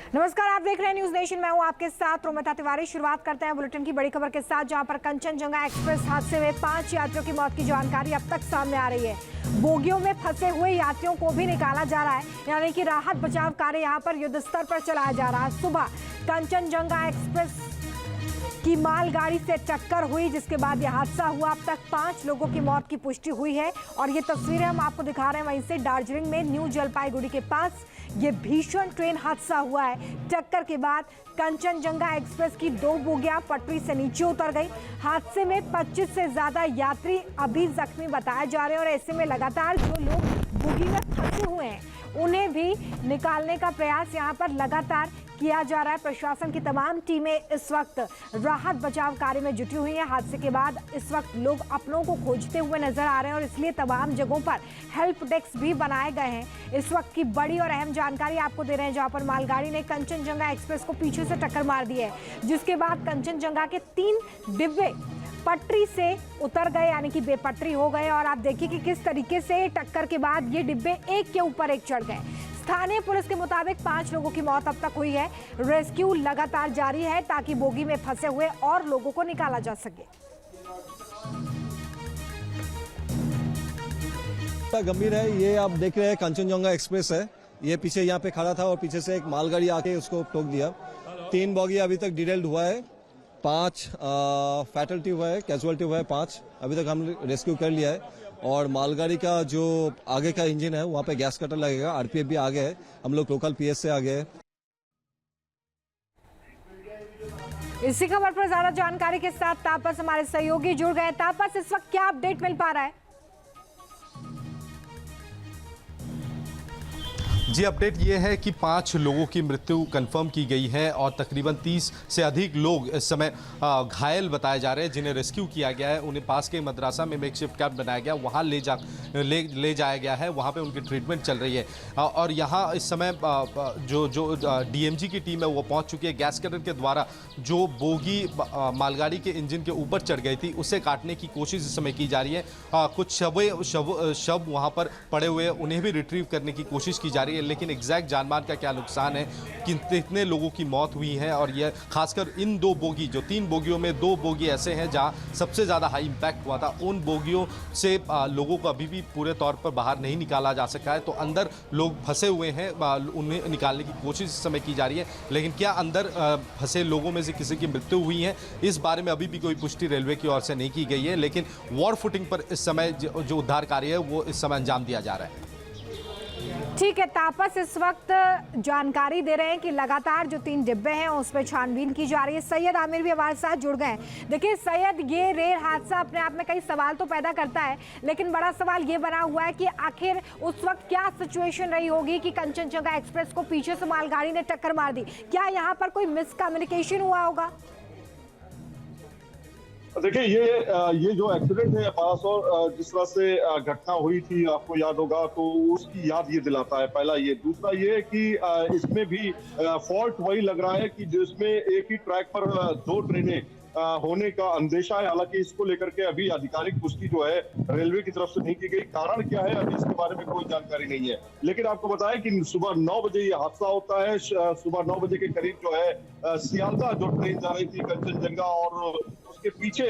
नमस्कार, आप देख रहे हैं न्यूज नेशन। मैं हूं आपके साथ रोमिता तिवारी। शुरुआत करते हैं बुलेटिन की बड़ी खबर के साथ, जहां पर कंचनजंगा एक्सप्रेस हादसे में 5 यात्रियों की मौत की जानकारी अब तक सामने आ रही है। बोगियों में फंसे हुए यात्रियों को भी निकाला जा रहा है, यानी कि राहत बचाव कार्य यहां पर युद्ध स्तर पर चलाया जा रहा है। सुबह कंचनजंगा एक्सप्रेस की मालगाड़ी से टक्कर हुई, जिसके बाद यह हादसा हुआ। अब तक 5 लोगों की मौत की पुष्टि हुई है और ये तस्वीरें हम आपको दिखा रहे हैं वहीं से दार्जिलिंग में न्यू जलपाईगुड़ी के पास ये भीषण ट्रेन हादसा हुआ है। टक्कर के बाद कंचनजंगा एक्सप्रेस की 2 बोगियां पटरी से नीचे उतर गई। हादसे में 25 से ज्यादा यात्री अभी जख्मी बताए जा रहे हैं और ऐसे में लगातार जो लोग बोगी में फंसे हुए हैं उन्हें भी निकालने का प्रयास यहां पर लगातार किया जा रहा है। प्रशासन की तमाम टीमें इस वक्त राहत बचाव कार्य में जुटी हुई हैं। हादसे के बाद इस वक्त लोग अपनों को खोजते हुए नजर आ रहे हैं और इसलिए तमाम जगहों पर हेल्प डेस्क भी बनाए गए हैं। इस वक्त की बड़ी और अहम जानकारी आपको दे रहे हैं, जहां पर मालगाड़ी ने कंचनजंगा एक्सप्रेस को पीछे से टक्कर मार दी है, जिसके बाद कंचनजंगा के 3 डिब्बे पटरी से उतर गए, यानी कि बेपटरी हो गए। और आप देखिए कि किस तरीके से टक्कर के बाद ये डिब्बे एक के ऊपर एक चढ़ गए। स्थानीय पुलिस के मुताबिक 5 लोगों की मौत अब तक हुई है। रेस्क्यू लगातार जारी है ताकि बोगी में फंसे हुए और लोगों को निकाला जा सके। गंभीर है। ये आप देख रहे हैं कंचनजंगा एक्सप्रेस है। ये पीछे यहाँ पे खड़ा था और पीछे से एक मालगाड़ी आके उसको ठोक दिया। 3 बॉगी अभी तक डिटेल्ड हुआ है, 5 फैटलिटी हुआ है, कैजुअलिटी हुआ है 5। अभी तक हम रेस्क्यू कर लिया है और मालगाड़ी का जो आगे का इंजन है वहाँ पे गैस कटर लगेगा। आरपीएफ भी आगे है, हम लोग लोकल पीएस से आगे है। इसी खबर पर ज्यादा जानकारी के साथ तापस हमारे सहयोगी जुड़ गए। तापस, इस वक्त क्या अपडेट मिल पा रहा है? जी, अपडेट ये है कि 5 लोगों की मृत्यु कंफर्म की गई है और तकरीबन 30 से अधिक लोग इस समय घायल बताए जा रहे हैं, जिन्हें रेस्क्यू किया गया है। उन्हें पास के मदरसा में मेकशिफ्ट कैंप बनाया गया, वहाँ ले जाया गया है। वहाँ पे उनकी ट्रीटमेंट चल रही है और यहाँ इस समय जो डीएमजी की टीम है वो पहुँच चुकी है। गैस कटर के द्वारा जो बोगी मालगाड़ी के इंजन के ऊपर चढ़ गई थी उसे काटने की कोशिश इस समय की जा रही है। कुछ शव वहाँ पर पड़े हुए, उन्हें भी रिट्रीव करने की कोशिश की जा रही है, लेकिन एग्जैक्ट जानमाल का क्या नुकसान है, कितने लोगों की मौत हुई है और यह खासकर इन 2 बोगी, जो 3 बोगियों में 2 बोगी ऐसे हैं जहां सबसे ज़्यादा हाई इम्पैक्ट हुआ था, उन बोगियों से लोगों को अभी भी पूरे तौर पर बाहर नहीं निकाला जा सका है। तो अंदर लोग फंसे हुए हैं, उन्हें निकालने की कोशिश इस समय की जा रही है, लेकिन क्या अंदर फंसे लोगों में से किसी की मृत्यु हुई है इस बारे में अभी भी कोई पुष्टि रेलवे की ओर से नहीं की गई है। लेकिन वॉर फुटिंग पर इस समय जो उद्धार कार्य है वो इस समय अंजाम दिया जा रहा है। ठीक है तापस, इस वक्त जानकारी दे रहे हैं कि लगातार जो 3 डिब्बे हैं उस पर छानबीन की जा रही है। सैयद आमिर भी हमारे साथ जुड़ गए हैं। देखिए सैयद, ये रेल हादसा अपने आप में कई सवाल तो पैदा करता है, लेकिन बड़ा सवाल ये बना हुआ है कि आखिर उस वक्त क्या सिचुएशन रही होगी कि कंचनजंगा एक्सप्रेस को पीछे से मालगाड़ी ने टक्कर मार दी। क्या यहाँ पर कोई मिसकम्युनिकेशन हुआ होगा? देखिए ये जो एक्सीडेंट है 1200 जिस तरह से घटना हुई थी, आपको याद होगा, तो उसकी याद ये दिलाता है। पहला ये, दूसरा ये कि इसमें भी फॉल्ट वही लग रहा है कि जिसमें एक ही ट्रैक पर 2 ट्रेनें होने का अंदेशा है। हालांकि इसको लेकर के अभी आधिकारिक पुष्टि जो है रेलवे की तरफ से नहीं की गई। कारण क्या है अभी इसके बारे में कोई जानकारी नहीं है। लेकिन आपको बताएं कि सुबह 9 बजे ये हादसा होता है। सुबह 9 बजे के करीब जो है सियालदह जो ट्रेन जा रही थी कंचनजंगा, और उसके पीछे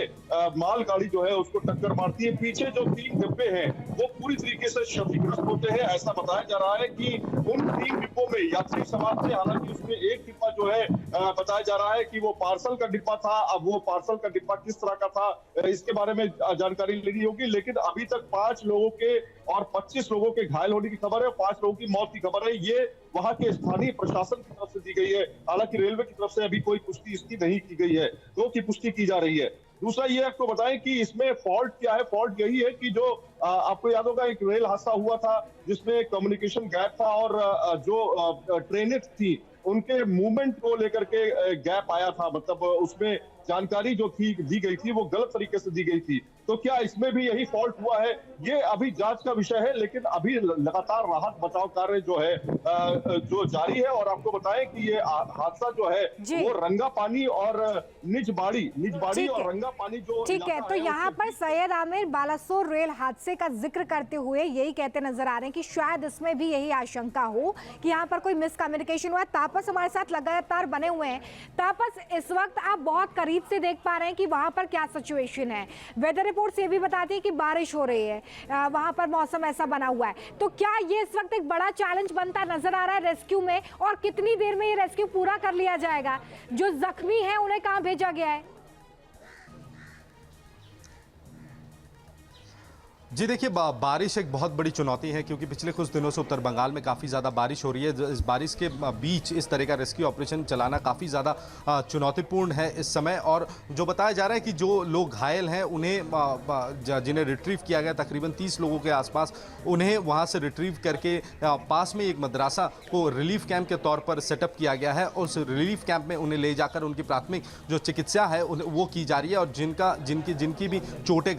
मालगाड़ी जो है उसको टक्कर मारती है। पीछे जो 3 डिब्बे हैं वो पूरी तरीके से क्षतिग्रस्त होते हैं। ऐसा बताया जा रहा है कि उन 3 डिब्बों में यात्री सवार थे। हालांकि उसमें एक डिब्बा जो है बताया जा रहा है कि वो पार्सल का डिब्बा था। अब वो पार्सल का डिब्बा किस तरह का था इसके बारे में जानकारी लेनी होगी। लेकिन अभी तक 5 लोगों के और 25 लोगों के घायल होने की खबर है, 5 लोगों की मौत की खबर है। ये वहां के स्थानीय प्रशासन की तरफ से दी गई है। हालांकि रेलवे की तरफ से अभी कोई पुष्टि इसकी नहीं की गई है, तो की पुष्टि की जा रही है। दूसरा ये आपको बताएं कि इसमें फॉल्ट क्या है। फॉल्ट यही है कि जो आपको याद होगा एक रेल हादसा हुआ था जिसमें कम्युनिकेशन गैप था और जो ट्रेनें थी उनके मूवमेंट को लेकर के गैप आया था। मतलब उसमें जानकारी जो थी दी गई थी वो गलत तरीके से दी गई थी। तो क्या इसमें भी यही फॉल्ट हुआ है, ये अभी जांच का विषय है। लेकिन अभी लगातार राहत बचाव कार्य जो है जो जारी है। और आपको बताएं कि ये हादसा जो है वो रंगापानी और निजबाड़ी और रंगापानी जो ठीक है। तो यहाँ पर सैयद आमिर बालासोर रेल हादसे का जिक्र करते हुए यही कहते नजर आ रहे हैं कि शायद इसमें भी यही आशंका हो कि यहाँ पर कोई मिसकम्युनिकेशन हुआ है। तापस हमारे साथ लगातार बने हुए हैं। तापस, इस वक्त आप बहुत करीब से देख पा रहे हैं कि वहां पर क्या सिचुएशन है। वेदर रिपोर्ट्स ये भी बताती है कि बारिश हो रही है, वहां पर मौसम ऐसा बना हुआ है। तो क्या ये इस वक्त एक बड़ा चैलेंज बनता नजर आ रहा है रेस्क्यू में, और कितनी देर में ये रेस्क्यू पूरा कर लिया जाएगा? जो जख्मी है उन्हें कहां भेजा गया है? जी देखिए, बारिश एक बहुत बड़ी चुनौती है, क्योंकि पिछले कुछ दिनों से उत्तर बंगाल में काफ़ी ज़्यादा बारिश हो रही है। इस बारिश के बीच इस तरह का रेस्क्यू ऑपरेशन चलाना काफ़ी ज़्यादा चुनौतीपूर्ण है इस समय। और जो बताया जा रहा है कि जो लोग घायल हैं उन्हें जिन्हें रिट्रीव किया गया, तकरीबन 30 लोगों के आसपास, उन्हें वहाँ से रिट्रीव करके पास में एक मदरसा को रिलीफ कैंप के तौर पर सेटअप किया गया है। और उस रिलीफ कैंप में उन्हें ले जाकर उनकी प्राथमिक जो चिकित्सा है वो की जा रही है। और जिनकी भी चोटें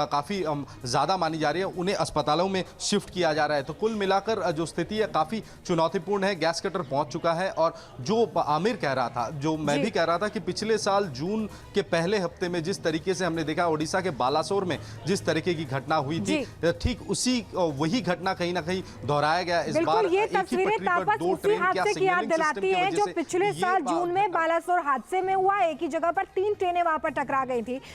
काफ़ी ज़्यादा मानी जा रही है, उन्हें अस्पतालों में शिफ्ट किया जा रहा है। तो कुल मिलाकर जो स्थिति है काफ़ी चुनौतीपूर्ण है। गैस कटर पहुंच चुका है। और जो आमिर कह रहा था, जो मैं भी कह रहा था, कि पिछले साल जून के पहले हफ्ते में जिस तरीके से हमने देखा ओडिशा के बालासोर में जिस तरीके की घटना हुई थी, ठीक वही घटना कहीं ना कहीं दोहराया गया इस बार। ये तस्वीरें तापस उसी हादसे की याद दिलाती हैं जो पिछले साल जून में बालासोर हादसे में हुआ। एक ही जगह पर 3 ट्रेनें वहां पर टकरा गई थी।